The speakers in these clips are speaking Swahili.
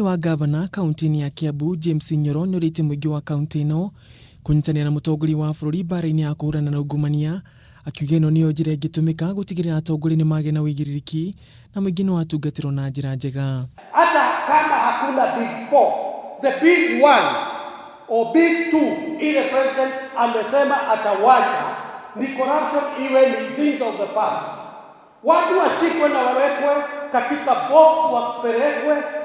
wa gavana kaunti-ini ya Kiambu James Nyoro ni urite muingi wa kaunti ino kunyitanira na mutongoria wa bururi mbara-ini ya kuhurana na ungumania, akiuga ino niyo njira ingitumika gutigirira atongoria ni magĩa na wuigiririki na muingi no atungatirwo na njira njega. Hata kama hakuna big 4, the big 1 or big 2 ile president amesema atawacha ni corruption, iwe ni things of the past. Watu washikwe na wawekwe katika box,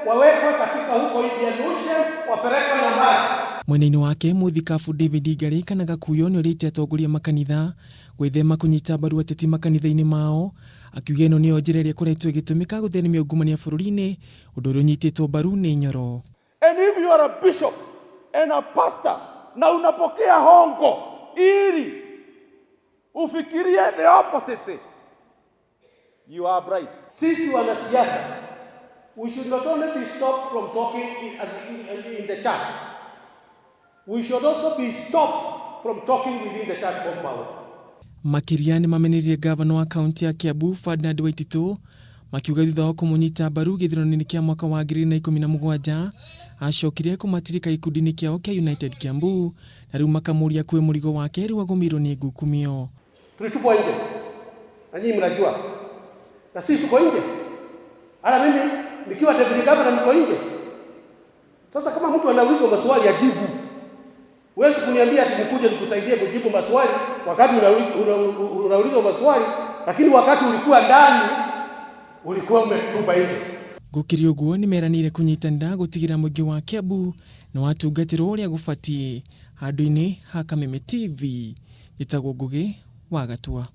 wawekwe katika huko Ocean, wapelekwe na maji. Mweneni wake muthikabu David Ngari kana Gakuyo ni urite atongoria makanitha gwithema kunyita mbaru ateti makanitha-ini mao, akiuga ino niyo njira iria ikoretwo igitumika gutheremia ungumania bururi-ini, undu uria unyititwo mbaru ni Nyoro. And if you are a bishop and a pastor na unapokea hongo ili ufikirie the opposite, you are bright. Sisi wanasiasa, we should not only be stopped from talking in the church, we should also be stopped from talking within the church compound. Makiria ni mamenerie gavana wa kaunti ya Kiambu Ferdinand Waititu makiuga thutha wa kumunyita mbaru githurano-ini kia mwaka wa 2017 acokire kumatirika ikundi-ini kiao kia United Kiambu na riu makamuria kwe murigo wake riu agomirwo ni ngukumio. Tulitupwa nje, na nyinyi mnajua, na sisi tuko nje. Ala, mimi nikiwa deputy governor niko nje. Sasa kama mtu anaulizwa maswali ajibu. Huwezi kuniambia ati nikuje nikusaidie kujibu maswali wakati unaulizwa maswali, lakini wakati ulikuwa ndani ulikuwa umetupa nje. Gukiri uguo nimeranire kunyitanira gutigirira muingi wa Kiambu na watungatirwo uria gubatie. Handu-ini ha Kameme TV, gitagwo Ngugi wa Gatua.